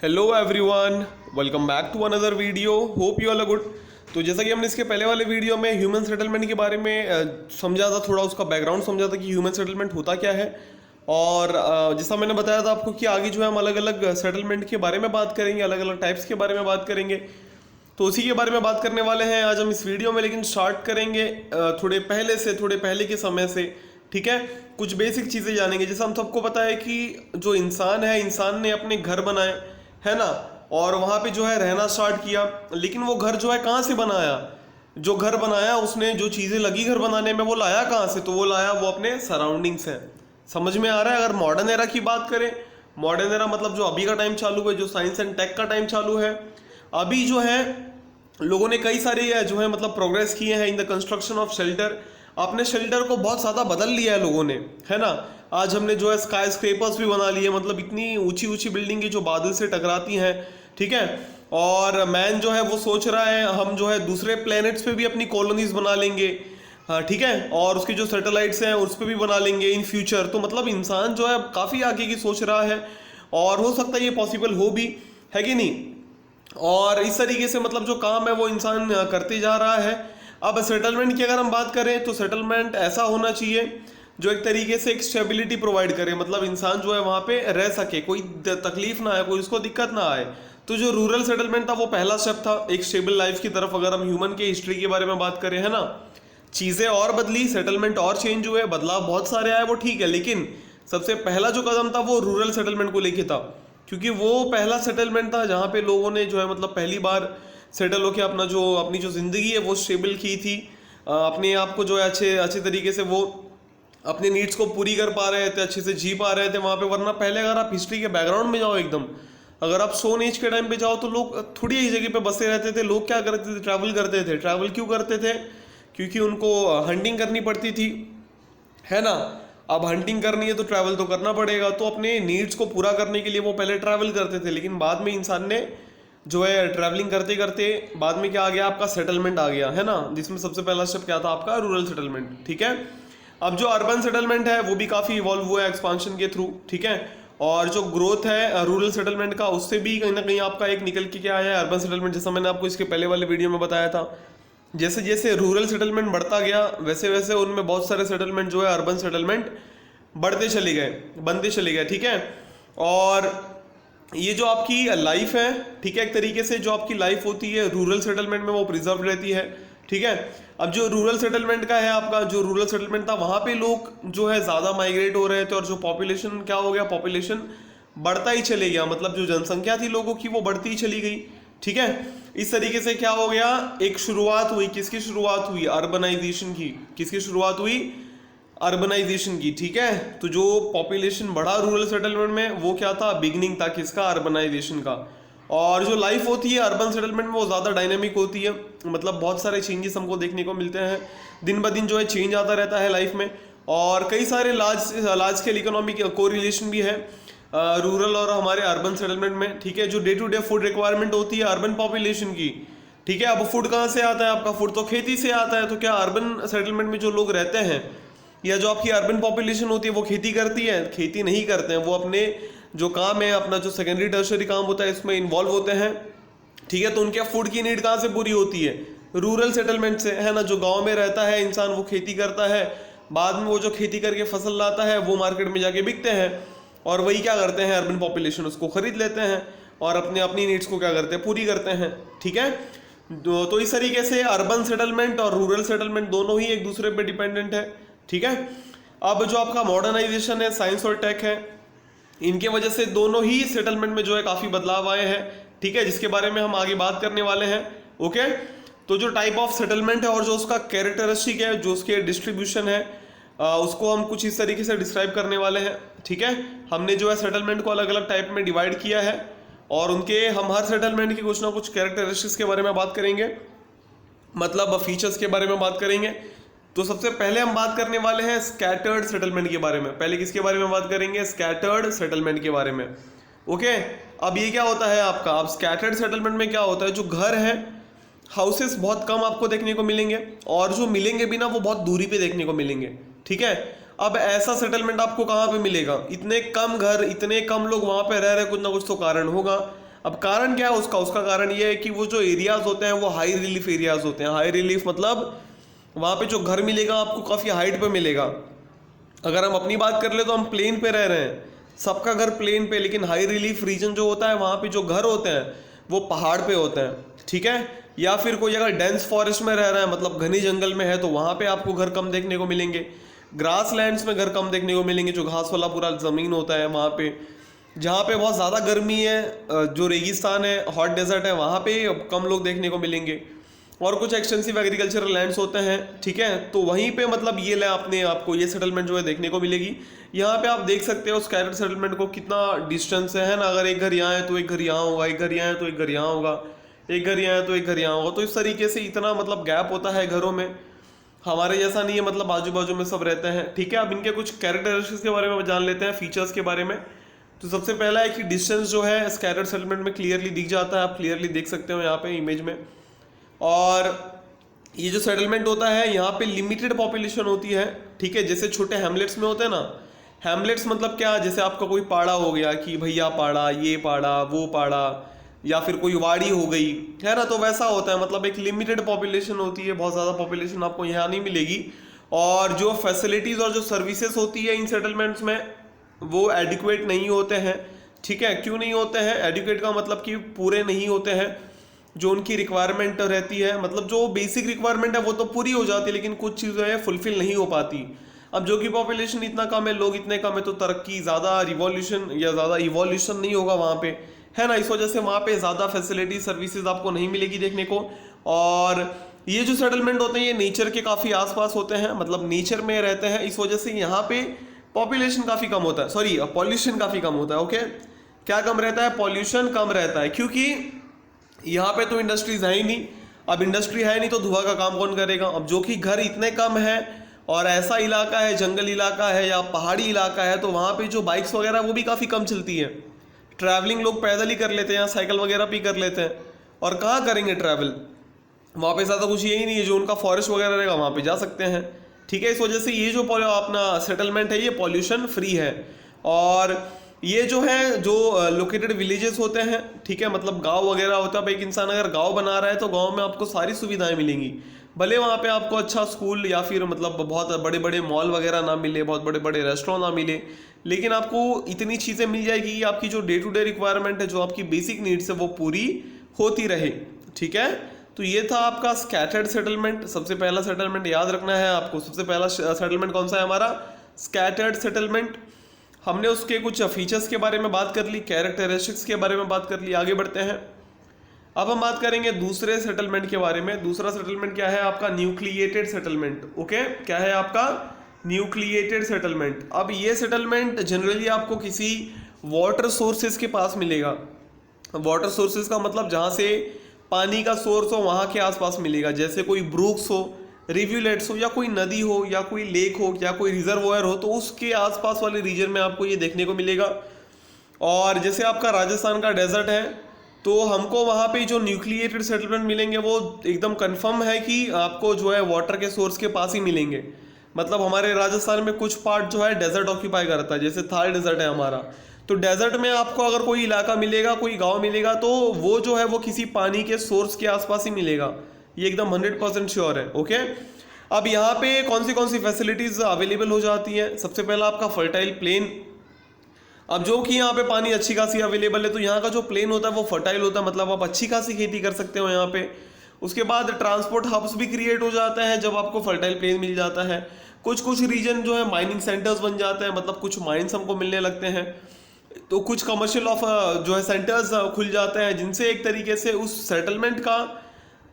Hello everyone, welcome back to another video. Hope you all are good. तो जैसा कि हमने इसके पहले वाले वीडियो में ह्यूमन सेटलमेंट के बारे में समझा था, थोड़ा उसका बैकग्राउंड समझा था कि ह्यूमन सेटलमेंट होता क्या है। और जैसा मैंने बताया था आपको कि आगे जो है हम अलग अलग सेटलमेंट के बारे में बात करेंगे, अलग अलग टाइप्स के बारे में बात करेंगे। तो उसी के बारे में बात करने वाले हैं आज हम इस वीडियो में। लेकिन स्टार्ट करेंगे थोड़े पहले के समय से, ठीक है। कुछ बेसिक चीज़ें जानेंगे। जैसे हम सबको पता है कि जो इंसान है, इंसान ने अपने घर बनाए, है ना, और वहाँ पे जो है रहना स्टार्ट किया। लेकिन वो घर जो है कहाँ से बनाया? जो घर बनाया उसने जो चीज़ें लगी घर बनाने में वो लाया कहाँ से? तो वो लाया वो अपने सराउंडिंग से। समझ में आ रहा है? अगर मॉडर्न एरा की बात करें, मॉडर्न एरा मतलब जो अभी का टाइम चालू है, जो साइंस एंड टेक का टाइम चालू है, अभी जो है लोगों ने कई सारे जो है मतलब प्रोग्रेस किए हैं in the construction of shelter. अपने शेल्टर को बहुत ज़्यादा बदल लिया है लोगों ने, है ना। आज हमने जो है स्काई स्क्रेपर्स भी बना लिए, मतलब इतनी ऊंची ऊंची बिल्डिंग की जो बादल से टकराती हैं, ठीक है। और मैन जो है वो सोच रहा है हम जो है दूसरे प्लैनेट्स पे भी अपनी कॉलोनीज बना लेंगे, हाँ ठीक है, और उसकी जो सैटेलाइट्स हैं उस पर भी बना लेंगे इन फ्यूचर। तो मतलब इंसान जो है काफ़ी आगे की सोच रहा है और हो सकता है ये पॉसिबल हो भी, है कि नहीं। और इस तरीके से मतलब जो काम है वो इंसान करते जा रहा है। अब सेटलमेंट की अगर हम बात करें तो सेटलमेंट ऐसा होना चाहिए जो एक तरीके से एक स्टेबिलिटी प्रोवाइड करे, मतलब इंसान जो है वहाँ पे रह सके, कोई तकलीफ ना आए, कोई उसको दिक्कत ना आए। तो जो रूरल सेटलमेंट था वो पहला स्टेप था एक स्टेबल लाइफ की तरफ। अगर हम ह्यूमन के हिस्ट्री के बारे में बात करें, है ना, चीज़ें और बदली, सेटलमेंट और चेंज हुए, बदलाव बहुत सारे आए, वो ठीक है। लेकिन सबसे पहला जो कदम था वो रूरल सेटलमेंट को लेके था, क्योंकि वो पहला सेटलमेंट था जहाँ पे लोगों ने जो है मतलब पहली बार सेटल होकर अपनी जो ज़िंदगी है वो स्टेबल की थी। अपने आप को जो है अच्छे अच्छे तरीके से वो अपने नीड्स को पूरी कर पा रहे थे, अच्छे से जी पा रहे थे वहाँ पे। वरना पहले अगर आप हिस्ट्री के बैकग्राउंड में जाओ एकदम, अगर आप स्टोन एज के टाइम पे जाओ तो लोग थोड़ी ही जगह पे बसे रहते थे। लोग क्या करते थे? ट्रैवल करते थे। ट्रैवल क्यों करते थे? क्योंकि उनको हंटिंग करनी पड़ती थी, है ना। अब हंटिंग करनी है तो ट्रैवल तो करना पड़ेगा, तो अपने नीड्स को पूरा करने के लिए वो पहले ट्रैवल करते थे। लेकिन बाद में इंसान ने जो है ट्रैवलिंग करते करते बाद में क्या आ गया? आपका सेटलमेंट आ गया, है ना, जिसमें सबसे पहला स्टेप क्या था? आपका रूरल सेटलमेंट, ठीक है। अब जो अर्बन सेटलमेंट है वो भी काफ़ी इवॉल्व हुआ है एक्सपांशन के थ्रू, ठीक है। और जो ग्रोथ है रूरल सेटलमेंट का, उससे भी कहीं ना कहीं आपका एक निकल के क्या आया है? Urban settlement. जैसा मैंने आपको इसके पहले वाले वीडियो में बताया था, जैसे जैसे रूरल सेटलमेंट बढ़ता गया वैसे वैसे उनमें बहुत सारे सेटलमेंट जो है अर्बन सेटलमेंट बढ़ते चले गए, बनते चले गए, ठीक है। और ये जो आपकी लाइफ है, ठीक है, एक तरीके से जो आपकी लाइफ होती है रूरल सेटलमेंट में वो प्रिजर्व रहती है, ठीक है। अब जो रूरल सेटलमेंट का है, आपका जो रूरल सेटलमेंट था वहाँ पे लोग जो है ज़्यादा माइग्रेट हो रहे थे और जो पॉपुलेशन क्या हो गया? पॉपुलेशन बढ़ता ही चले गया, मतलब जो जनसंख्या थी लोगों की वो बढ़ती ही चली गई, ठीक है। इस तरीके से क्या हो गया? एक शुरुआत हुई, किसकी शुरुआत हुई? अर्बनाइजेशन की। किसकी शुरुआत हुई? अर्बनाइजेशन की, ठीक है। तो जो पॉपुलेशन बढ़ा रूरल सेटलमेंट में वो क्या था? बिगनिंग था किसका? अर्बनाइजेशन का। और जो लाइफ होती है अर्बन सेटलमेंट में वो ज़्यादा डायनेमिक होती है, मतलब बहुत सारे चेंजेस हमको देखने को मिलते हैं। दिन ब दिन जो है चेंज आता रहता है लाइफ में, और कई सारे लार्ज स्केल इकोनॉमिक कोरिलेशन भी है रूरल और हमारे अर्बन सेटलमेंट में, ठीक है। जो day to day food requirement होती है अर्बन पॉपुलेशन की, ठीक है। अब फूड कहाँ से आता है? आपका फूड तो खेती से आता है। तो क्या अर्बन सेटलमेंट में जो लोग रहते हैं या जो आपकी अर्बन पॉपुलेशन होती है वो खेती करती है? खेती नहीं करते हैं। वो अपने जो काम है, अपना जो सेकेंडरी टर्शरी काम होता है इसमें इन्वॉल्व होते हैं, ठीक है। तो उनके फूड की नीड कहाँ से पूरी होती है? रूरल सेटलमेंट से, है ना। जो गांव में रहता है इंसान वो खेती करता है, बाद में वो जो खेती करके फसल लाता है वो मार्केट में जाके बिकते हैं, और वही क्या करते हैं? अर्बन पॉपुलेशन उसको खरीद लेते हैं और अपनी नीड्स को क्या करते हैं? पूरी करते हैं, ठीक है। तो इस तरीके से अर्बन सेटलमेंट और रूरल सेटलमेंट दोनों ही एक दूसरे पे डिपेंडेंट है, ठीक है। अब जो आपका मॉडर्नाइजेशन है, साइंस और टेक है, इनके वजह से दोनों ही सेटलमेंट में जो है काफ़ी बदलाव आए हैं, ठीक है, जिसके बारे में हम आगे बात करने वाले हैं, ओके। तो जो टाइप ऑफ सेटलमेंट है और जो उसका कैरेक्टरिस्टिक है, जो उसके डिस्ट्रीब्यूशन है, उसको हम कुछ इस तरीके से डिस्क्राइब करने वाले हैं, ठीक है। हमने जो है सेटलमेंट को अलग अलग टाइप में डिवाइड किया है और उनके हम हर सेटलमेंट के कुछ ना कुछ कैरेक्टरिस्टिक्स के बारे में बात करेंगे, मतलब फीचर्स के बारे में बात करेंगे। तो सबसे पहले हम बात करने वाले हैं स्कैटर्ड सेटलमेंट के बारे में। पहले किसके बारे में बात करेंगे? स्कैटर्ड सेटलमेंट के बारे में, ओके। अब ये क्या होता है आपका? अब स्कैटर्ड सेटलमेंट में क्या होता है? जो घर है, हाउसेस बहुत कम आपको देखने को मिलेंगे, और जो मिलेंगे भी ना वो बहुत दूरी पे देखने को मिलेंगे, ठीक है। अब ऐसा सेटलमेंट आपको कहाँ पे मिलेगा? इतने कम घर, इतने कम लोग वहाँ पे रह रहे, कुछ ना कुछ तो कारण होगा। अब कारण क्या है उसका? उसका कारण ये है कि वो जो एरियाज होते हैं वो हाई रिलीफ एरियाज होते हैं। हाई रिलीफ मतलब वहाँ पे जो घर मिलेगा आपको काफ़ी हाइट पे मिलेगा। अगर हम अपनी बात कर ले तो हम प्लेन पे रह रहे हैं, सबका घर प्लेन पे, लेकिन हाई रिलीफ रीजन जो होता है वहाँ पे जो घर होते हैं वो पहाड़ पे होते हैं, ठीक है। या फिर कोई अगर डेंस फॉरेस्ट में रह रहा है, मतलब घने जंगल में है, तो वहाँ पे आपको घर कम देखने को मिलेंगे। ग्रास लैंड्स में घर कम देखने को मिलेंगे, जो घास वाला पूरा ज़मीन होता है वहाँ पे। जहाँ पे बहुत ज़्यादा गर्मी है, जो रेगिस्तान है, हॉट डेजर्ट है, वहाँ पे कम लोग देखने को मिलेंगे। और कुछ एक्सटेंसिव एग्रीकल्चरल लैंड्स होते हैं, ठीक है, तो वहीं पे मतलब ये ले आपने आपको ये सेटलमेंट जो है देखने को मिलेगी। यहाँ पे आप देख सकते हो स्कैटर्ड सेटलमेंट को कितना डिस्टेंस है ना। अगर एक घर यहाँ है तो एक घर यहाँ होगा, एक घर यहाँ है तो एक घर यहाँ होगा, एक घर यहाँ है तो एक घर यहाँ होगा। तो इस तरीके से इतना मतलब गैप होता है घरों में। हमारे जैसा नहीं है, मतलब आजू बाजू में सब रहते हैं, ठीक है। अब इनके कुछ कैरेक्टरिस्टिक्स के बारे में जान लेते हैं, फीचर्स के बारे में। तो सबसे पहला है कि डिस्टेंस जो है स्कैटर्ड सेटलमेंट में क्लियरली दिख जाता है, आप क्लियरली देख सकते हो यहाँ पे इमेज में। और ये जो सेटलमेंट होता है यहाँ पे लिमिटेड पॉपुलेशन होती है, ठीक है। जैसे छोटे हैमलेट्स में होते हैं ना, हैमलेट्स मतलब क्या, जैसे आपका कोई पाड़ा हो गया कि भैया पाड़ा, ये पाड़ा, वो पाड़ा, या फिर कोई वाड़ी हो गई, है ना, तो वैसा होता है। मतलब एक लिमिटेड पॉपुलेशन होती है, बहुत ज़्यादा पॉपुलेशन आपको यहाँ नहीं मिलेगी। और जो फैसिलिटीज़ और जो सर्विसेज होती है इन सेटलमेंट्स में वो एडिक्वेट नहीं होते हैं, ठीक है। क्यों नहीं होते हैं? एडिक्वेट का मतलब कि पूरे नहीं होते हैं। जो उनकी रिक्वायरमेंट रहती है, मतलब जो बेसिक रिक्वायरमेंट है वो तो पूरी हो जाती है, लेकिन कुछ चीज़ें है फुलफिल नहीं हो पाती। अब जो कि पॉपुलेशन इतना कम है, लोग इतने कम है, तो तरक्की ज़्यादा रिवॉल्यूशन या ज़्यादा इवोल्यूशन नहीं होगा वहाँ पे, है ना। इस वजह से वहाँ पे ज़्यादा फैसिलिटी सर्विसेज आपको नहीं मिलेगी देखने को। और ये जो सेटलमेंट होते हैं ये नेचर के काफ़ी आसपास होते हैं, मतलब नेचर में रहते हैं। इस वजह से यहाँ पे पॉपुलेशन काफ़ी कम होता है, सॉरी पॉल्यूशन काफ़ी कम होता है, ओके। क्या कम रहता है? पॉल्यूशन कम रहता है, क्योंकि यहाँ पे तो इंडस्ट्रीज है ही नहीं। अब इंडस्ट्री है नहीं तो धुआं का काम कौन करेगा? अब जो कि घर इतने कम है और ऐसा इलाका है, जंगल इलाका है या पहाड़ी इलाका है, तो वहाँ पे जो बाइक्स वगैरह वो भी काफ़ी कम चलती है। ट्रैवलिंग लोग पैदल ही कर लेते हैं या साइकिल वगैरह भी कर लेते हैं। और कहाँ करेंगे ट्रैवल? वहाँ पे ज़्यादा कुछ यही नहीं है, जो उनका फॉरेस्ट वगैरह रहेगा वहाँ पे जा सकते हैं, ठीक है। इस वजह से ये जो अपना सेटलमेंट है ये पॉल्यूशन फ्री है। और ये जो है जो लोकेटेड विलेजेस होते हैं, ठीक है, मतलब गांव वगैरह होता है। अब एक इंसान अगर गांव बना रहा है तो गांव में आपको सारी सुविधाएं मिलेंगी। भले वहाँ पे आपको अच्छा स्कूल या फिर मतलब बहुत बड़े बड़े मॉल वगैरह ना मिले, बहुत बड़े बड़े रेस्टोरेंट ना मिले, लेकिन आपको इतनी चीज़ें मिल जाएगी कि आपकी जो डे टू डे रिक्वायरमेंट है, जो आपकी बेसिक नीड्स है, वो पूरी होती रहे, ठीक है। तो ये था आपका स्कैटर्ड सेटलमेंट। सबसे पहला सेटलमेंट याद रखना है आपको। सबसे पहला सेटलमेंट कौन सा है? हमारा स्कैटर्ड सेटलमेंट। हमने उसके कुछ फीचर्स के बारे में बात कर ली, कैरेक्टरिस्टिक्स के बारे में बात कर ली। आगे बढ़ते हैं। अब हम बात करेंगे दूसरे सेटलमेंट के बारे में। दूसरा सेटलमेंट क्या है? आपका न्यूक्लिएटेड सेटलमेंट, ओके। क्या है आपका? Nucleated settlement. अब ये सेटलमेंट जनरली आपको किसी वाटर सोर्सेज के पास मिलेगा। वाटर सोर्सेज का मतलब जहाँ से पानी का सोर्स हो वहाँ के आसपास मिलेगा। जैसे कोई ब्रूक्स हो, रिव्यूलेट्स हो, या कोई नदी हो, या कोई लेक हो, या कोई रिजर्वोयर हो, तो उसके आसपास वाले रीजन में आपको ये देखने को मिलेगा। और जैसे आपका राजस्थान का डेजर्ट है, तो हमको वहाँ पे जो न्यूक्लिएटेड सेटलमेंट मिलेंगे वो एकदम कंफर्म है कि आपको जो है वाटर के सोर्स के पास ही मिलेंगे। मतलब हमारे राजस्थान में कुछ पार्ट जो है डेजर्ट ऑक्यूपाई करता है, जैसे थार डेजर्ट है हमारा, तो डेजर्ट में आपको अगर कोई इलाका मिलेगा, कोई गांव मिलेगा, तो वो जो है वो किसी पानी के सोर्स के आसपास ही मिलेगा। ये एकदम 100% श्योर है, ओके। अब यहाँ पे कौन सी फैसिलिटीज अवेलेबल हो जाती हैं? सबसे पहला आपका फर्टाइल प्लेन। अब जो कि यहाँ पे पानी अच्छी खासी अवेलेबल है, तो यहाँ का जो प्लेन होता है वो फर्टाइल होता है, मतलब आप अच्छी खासी खेती कर सकते हो यहाँ पे। उसके बाद ट्रांसपोर्ट हब्स भी क्रिएट हो जाते हैं जब आपको फर्टाइल प्लेन मिल जाता है। कुछ रीजन जो है माइनिंग सेंटर्स बन जाते हैं, मतलब कुछ माइंस हमको मिलने लगते हैं, तो कुछ कमर्शियल जो है सेंटर्स खुल जाते हैं, जिनसे एक तरीके से उस सेटलमेंट का,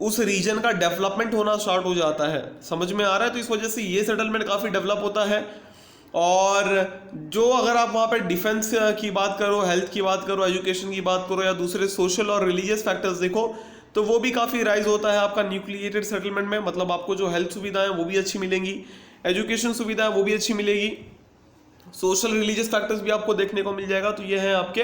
उस रीजन का डेवलपमेंट होना स्टार्ट हो जाता है। समझ में आ रहा है? तो इस वजह से ये सेटलमेंट काफ़ी डेवलप होता है। और जो अगर आप वहाँ पे डिफेंस की बात करो, हेल्थ की बात करो, एजुकेशन की बात करो, या दूसरे सोशल और रिलीजियस फैक्टर्स देखो, तो वो भी काफ़ी राइज होता है आपका न्यूक्लिएटेड सेटलमेंट में। मतलब आपको जो हेल्थ सुविधाएं वो भी अच्छी मिलेंगी, एजुकेशन सुविधाएं वो भी अच्छी मिलेगी, सोशल रिलीजियस फैक्टर्स भी आपको देखने को मिल जाएगा। तो ये है आपके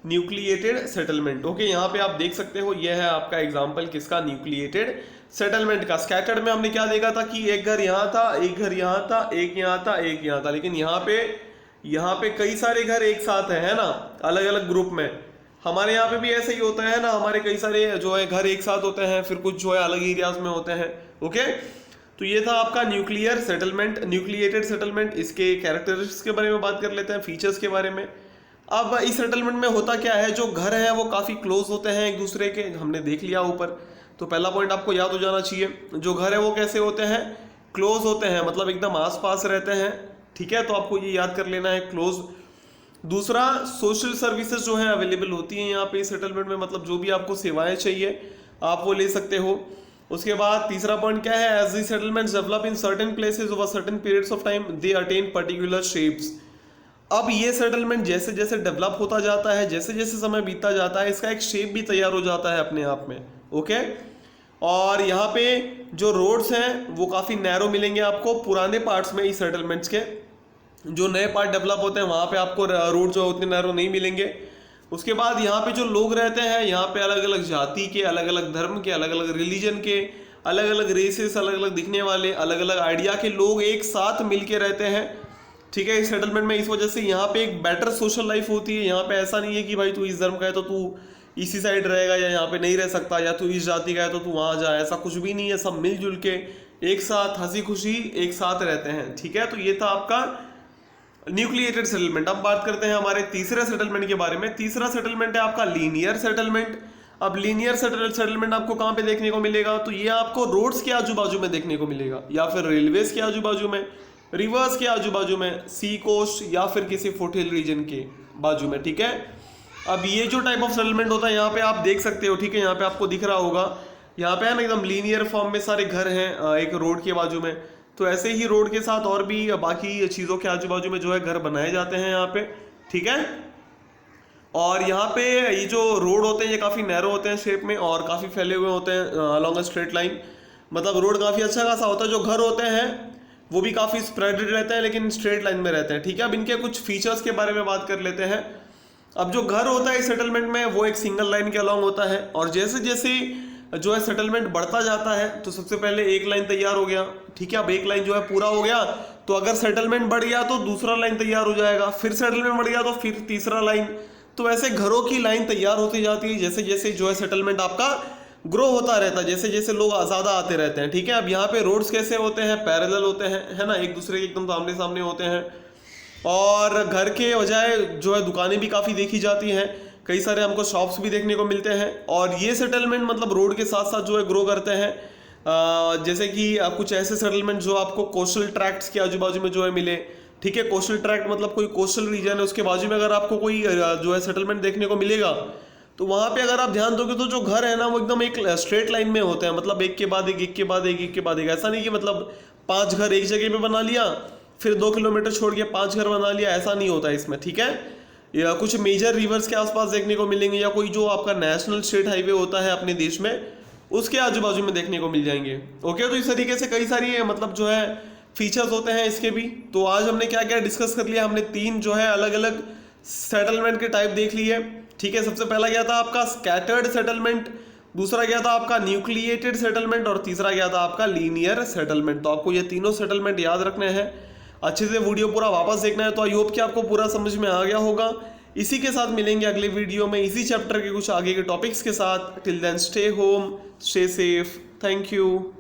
न्यूक्लिएटेड सेटलमेंट, ओके। यहाँ पे आप देख सकते हो, ये है आपका एग्जांपल किसका? न्यूक्लिएटेड सेटलमेंट का। स्कैटर्ड में हमने क्या देखा था कि एक घर यहाँ था, एक घर यहाँ था, एक यहाँ था, एक यहाँ था, लेकिन यहाँ पे कई सारे घर एक साथ है ना, अलग अलग ग्रुप में। हमारे यहाँ पे भी ऐसा ही होता है ना, हमारे कई सारे जो है घर एक साथ होते हैं, फिर कुछ जो है अलग एरियाज में होते हैं। ओके, तो ये था आपका न्यूक्लियर सेटलमेंट, न्यूक्लिएटेड सेटलमेंट। इसके कैरेक्टरिस्टिक्स के बारे में बात कर लेते हैं, फीचर्स के बारे में। अब इस सेटलमेंट में होता क्या है, जो घर है वो काफ़ी क्लोज होते हैं एक दूसरे के, हमने देख लिया ऊपर। तो पहला पॉइंट आपको याद हो जाना चाहिए, जो घर है वो कैसे होते हैं, क्लोज होते हैं, मतलब एकदम आसपास रहते हैं। ठीक है, तो आपको ये याद कर लेना है, क्लोज। दूसरा, सोशल सर्विसेज जो है अवेलेबल होती हैं यहाँ पे सेटलमेंट में, मतलब जो भी आपको सेवाएं चाहिए आप वो ले सकते हो। उसके बाद तीसरा पॉइंट क्या है, as the settlements develop in certain places over certain periods of time they attain particular shapes. अब ये सेटलमेंट जैसे जैसे डेवलप होता जाता है, जैसे जैसे समय बीतता जाता है, इसका एक शेप भी तैयार हो जाता है अपने आप में। ओके, और यहाँ पे जो रोड्स हैं वो काफ़ी नैरो मिलेंगे आपको पुराने पार्ट्स में इस सेटलमेंट्स के। जो नए पार्ट डेवलप होते हैं वहाँ पे आपको रोड जो उतने नैरो नहीं मिलेंगे। उसके बाद यहाँ पे जो लोग रहते हैं, यहाँ पे अलग अलग जाति के, अलग अलग धर्म के, अलग अलग रिलीजन के, अलग अलग रेसेस, अलग अलग दिखने वाले, अलग अलग आइडिया के लोग एक साथ मिल के रहते हैं। ठीक है, इस सेटलमेंट में इस वजह से यहाँ पे एक बेटर सोशल लाइफ होती है। यहाँ पे ऐसा नहीं है कि भाई तू इस धर्म का है तो तू इसी साइड रहेगा, या यहाँ पे नहीं रह सकता, या तू इस जाति का है तो तू वहाँ जा, ऐसा कुछ भी नहीं है। सब मिलजुल के एक साथ हंसी खुशी एक साथ रहते हैं। ठीक है, तो ये था आपका न्यूक्लिएटेड सेटलमेंट। अब बात करते हैं हमारे तीसरे सेटलमेंट के बारे में। तीसरा सेटलमेंट है आपका लीनियर सेटलमेंट। अब लीनियर सेटलमेंट आपको कहाँ पे देखने को मिलेगा, तो ये आपको रोड्स के आजू बाजू में देखने को मिलेगा, या फिर रेलवेज के आजू बाजू में, रिवर्स के आजू बाजू में, सी कोस्ट या फिर किसी फुटहिल रीजन के बाजू में। ठीक है, अब ये जो टाइप ऑफ सेटलमेंट होता है यहाँ पे आप देख सकते हो। ठीक है, यहाँ पे आपको दिख रहा होगा, यहाँ पे है ना एकदम लीनियर फॉर्म में सारे घर हैं एक रोड के बाजू में। तो ऐसे ही रोड के साथ और भी बाकी चीज़ों के आजू बाजू में जो है घर बनाए जाते हैं यहाँ पे। ठीक है, और यहाँ पे ये जो रोड होते हैं ये काफ़ी नैरो होते हैं शेप में, और काफ़ी फैले हुए होते हैं अलॉन्ग अ स्ट्रेट लाइन। मतलब रोड काफ़ी अच्छा खासा होता है। जो घर होते हैं वो भी काफ़ी स्प्रेडेड रहते हैं, लेकिन स्ट्रेट लाइन में रहते हैं। ठीक है, अब इनके कुछ फीचर्स के बारे में बात कर लेते हैं। अब जो घर होता है इस सेटलमेंट में वो एक सिंगल लाइन के अलॉन्ग होता है, और जैसे जैसे जो है सेटलमेंट बढ़ता जाता है, तो सबसे पहले एक लाइन तैयार हो गया। ठीक है, अब एक लाइन जो है पूरा हो गया, तो अगर सेटलमेंट बढ़ गया तो दूसरा लाइन तैयार हो जाएगा, फिर सेटलमेंट बढ़ गया तो फिर तीसरा लाइन। तो ऐसे घरों की लाइन तैयार होती जाती है जैसे जैसे जो है सेटलमेंट आपका ग्रो होता रहता है, जैसे जैसे लोग ज़्यादा आते रहते हैं। ठीक है, अब यहाँ पे रोड्स कैसे होते हैं, पैरेलल होते हैं, है ना, एक दूसरे के एकदम सामने सामने होते हैं। और घर के बजाय जो है दुकानें भी काफ़ी देखी जाती हैं, कई सारे हमको शॉप्स भी देखने को मिलते हैं। और ये सेटलमेंट मतलब रोड के साथ साथ जो है ग्रो करते हैं। जैसे कि कुछ ऐसे सेटलमेंट जो आपको कोस्टल ट्रैक्ट्स के आजू बाजू में जो है मिले। ठीक है, कोस्टल ट्रैक्ट मतलब कोई कोस्टल रीजन है, उसके बाजू में अगर आपको कोई जो है सेटलमेंट देखने को मिलेगा, तो वहाँ पे अगर आप ध्यान दोगे तो जो घर है ना वो एकदम एक स्ट्रेट लाइन में होते हैं, मतलब एक के बाद एक, एक के बाद एक, एक के बाद एक। ऐसा नहीं कि मतलब 5 घर एक जगह पे बना लिया, फिर 2 किलोमीटर छोड़ के 5 घर बना लिया, ऐसा नहीं होता इसमें। ठीक है, या कुछ मेजर रिवर्स के आसपास देखने को मिलेंगे, या कोई जो आपका नेशनल स्टेट हाईवे होता है अपने देश में उसके आजू बाजू में देखने को मिल जाएंगे। ओके, तो इस तरीके से कई सारी मतलब जो है फीचर्स होते हैं इसके भी। तो आज हमने क्या क्या डिस्कस कर लिया, हमने 3 जो है अलग अलग सेटलमेंट के टाइप देख लिए। ठीक है, सबसे पहला क्या था आपका स्कैटर्ड सेटलमेंट, दूसरा क्या था आपका न्यूक्लिएटेड सेटलमेंट, और तीसरा क्या था आपका लीनियर सेटलमेंट। तो आपको ये तीनों सेटलमेंट याद रखने हैं, अच्छे से वीडियो पूरा वापस देखना है। तो आई होप कि आपको पूरा समझ में आ गया होगा। इसी के साथ मिलेंगे अगले वीडियो में इसी चैप्टर के कुछ आगे के टॉपिक्स के साथ। Till then stay home, stay safe, thank you.